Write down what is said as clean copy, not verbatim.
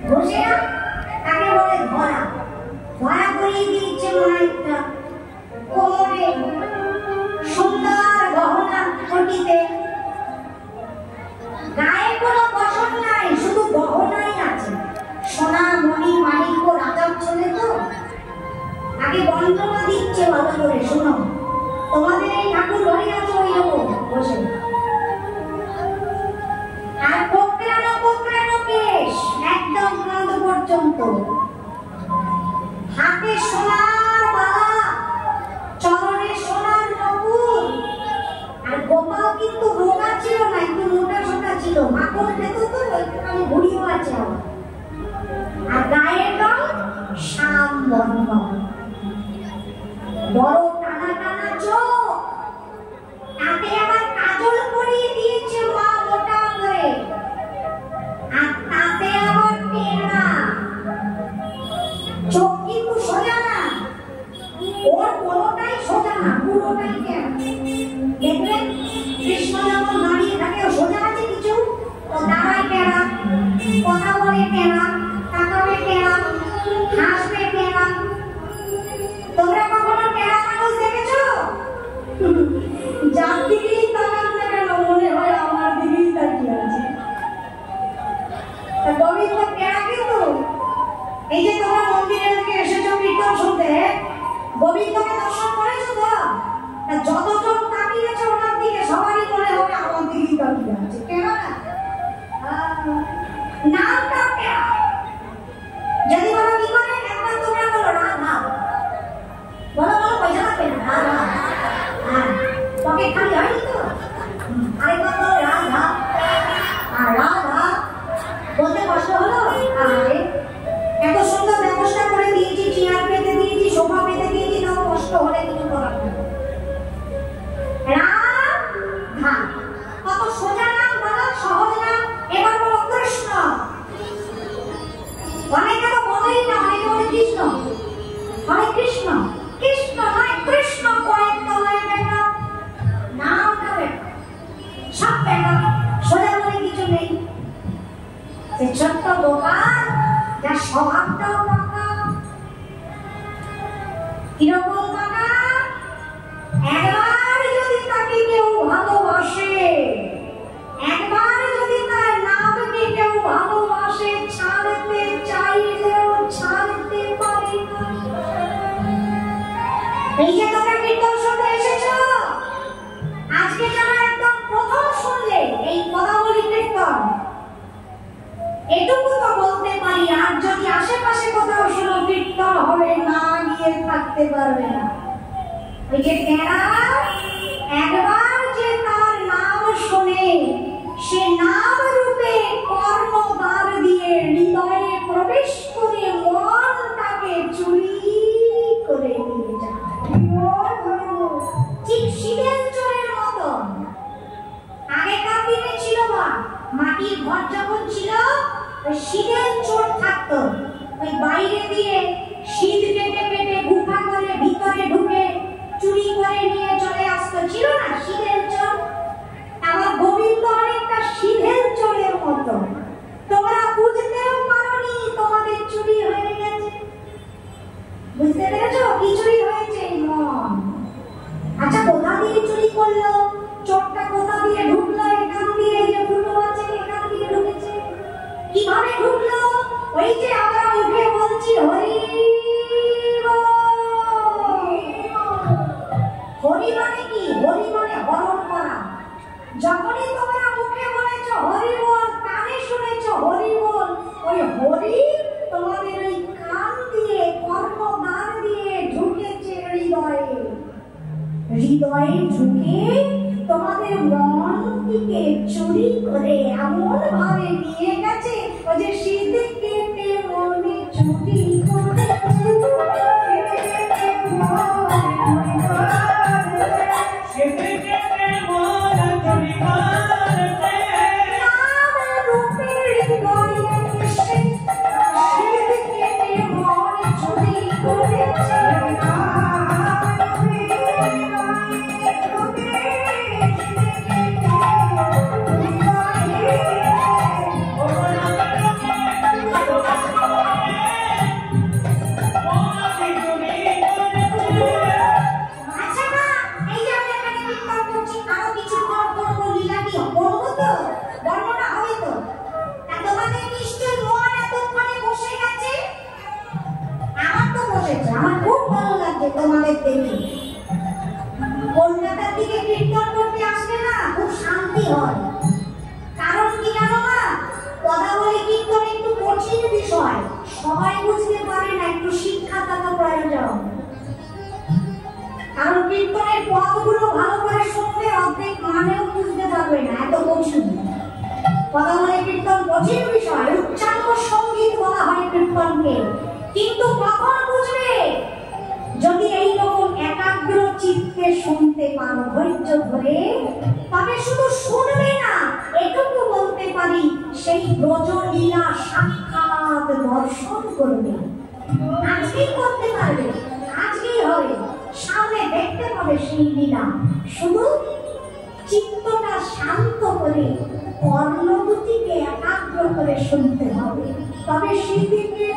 ঘষে না তাকে বলে ধরা। ধরা করিয়ে দিয়েছে মাইকটা কোমরে সুন্দর গহনা চটিতে, গায়ে কোনো বসন নাই, শুধু গহনাই আছে। সোনা মণি মানিক্য রাজার ছেলে তো। আগে বন্ধনা দিচ্ছে ভালো করে, শোনো তোমাদের এই ঠাকুর ঘরে আছে ওই রকম বসে, আর কোকড়ানো কোকড়ানো কেশ একদম কাঁধ পর্যন্ত, হাতে সোনার মালা, চরণে সোনার নকুর। আর গোপাল কিন্তু রোগা ছিল না, একটু মোটা সোটা ছিল, মাখন খেত তো, ওইখানে ঘুড়িও আছে। আর গায়ের রং শ্যাম বর্ণ, বড় টানা টানা চোখ, তাতে আবার কাজল পরিয়ে দিয়েছে মা মোটা করে, আর তাতে আবার টেরা চোখ, কিন্তু সোজা না, ওর কোনোটাই সোজা না, পুরোটাই টেরা। দেখবেন কৃষ্ণ যখন দাঁড়িয়ে থাকে ও সোজা আছে কিছু, ও দাঁড়ায় টেরা, কথা বলে টেরা, তাকাবে টেরা, হাসবে টেরা। তোমরা কখনো টেরা মানুষ দেখেছো? যার দিকেই তাকান না কেন মনে হয় আমার দিকেই তাকিয়ে আছে। গোবিন্দ টেরা কিন্তু, এই যে তোমরা মন্দিরে এসেছো কীর্তন শুনতে, গোবিন্দকে দর্শন করেছো তো? যতজন তাকিয়েছে ওনার দিকে সবারই মনে হবে আমার দিকেই তাকিয়ে আছে। টেরা নামটা টেরা। যদি বলো কি করে, একবার তোমরা বলো রাধা, বলো বলো, পয়সা লাগবে না, রাধা। হ্যাঁ, পকেট খালি হয়নি তো? আরেকবার বলো রাধা। আর রাধা বলতে কষ্ট হলো? আরে এত সুন্দর ব্যবস্থা করে দিয়েছি, চেয়ার পেতে দিয়েছি, সোফা পেতে দিয়েছি, তাও কষ্ট হলে কিছু করার নেই। রাধা কত সোজা নাম, বলো সহজ নাম। এবার বলো কৃষ্ণ। অনেকে তো বলেই না, অনেকে বলে কৃষ্ণ, হরে কৃষ্ণ। কৃষ্ণ নয়, কৃষ্ণ কয়েক তলায় বেটা, নামটা বেটা, সব বেটা, সোজা বলে কিছু নেই। সে ছোট্ট গোপাল, যার স্বভাবটাও পাকা। কিরকম পাকা? একবার যদি তাকে কেউ ভালোবাসে, একবার যদি তার নামকে কেউ ভালোবাসে, ছাড়তে চাইলেও ছাড়তে পারে না। এই যে তোমরা কীর্তন শুনতে এসেছো, আজকে যারা একদম প্রথম শুনলে এই পদাবলী কীর্তন, এটুকু তো বলতে পারি, আর যদি আশেপাশে কোথাও শুনো কীর্তন হবে, না গিয়ে থাকতে পারবে না। ওই যে টেরা, একবার যে তার নাম শোনে, সে নাম রূপে কর্ণদ্বার দিয়ে হৃদয়ে প্রবেশ করে মনটাকে চুরি করে নিয়ে যায়। ঠিক শিবের চোরের মতন। আগেকার দিনে ছিল বা মাটির ঘর যখন ছিল, ওই শিবের চোর থাকতো, ওই বাইরে দিয়ে শীত পেটে পেটে গুফা করে ভিতরে ঢুকে চুরি করে নিয়ে চলে আসতো, ছিল না শিবের চোর? আমার গোবিন্দ অনেকটা শিবের চোরের মতো। তোমরা বুঝতেও পারোনি তোমাদের চুরি হয়ে গেছে। বুঝতে পেরেছো কি চুরি হয়েছে? মন। আচ্ছা, কোথা দিয়ে চুরি করলো? চোরটা কোথা দিয়ে ঢুকলো? এখান দিয়ে, যে ফুটো আছে এখান দিয়ে ঢুকেছে। কিভাবে ঢুকলো? ওই যে আমরা মুখে বলছি হরি হরি মানে কি? হরি মানে হরণ করা। যখনই তোমরা মুখে বলেছ হরি বল, কানে শুনেছ হরি বল, ওই হরি তোমাদের ওই কান দিয়ে, কর্ণদ্বার দিয়ে ঢুকেছে হৃদয়ে। হৃদয়ে ঢুকে তোমাদের মনটিকে চুরি করে এমন ভাবে নিয়ে গেছে, ওই যে শীত কেটে মনে চুরি করে কীর্তনের পদগুলো ভালো করে শুনলে অর্ধেক মানেও বুঝতে পারবে না, এত কঠিন। পদাবলী কীর্তন কঠিন বিষয়, উচ্চাঙ্গ সঙ্গীত বলা হয় কীর্তনকে। কিন্তু কখন বুঝবে? যদি এইরকম একাগ্র চিত্তে শুনতে পারো, ধৈর্য ধরে, তবে শুধু শুনবে না, এটুকু বলতে পারি সেই ব্রজলীলা সাক্ষাৎ দর্শন করবে। আজকেই করতে পারবে, আজকেই হবে, সামনে দেখতে পাবে সেই লীলা। শুধু চিত্তটা শান্ত করে, কর্ণ দুটিকে একাগ্র করে শুনতে হবে, তবে সেদিকে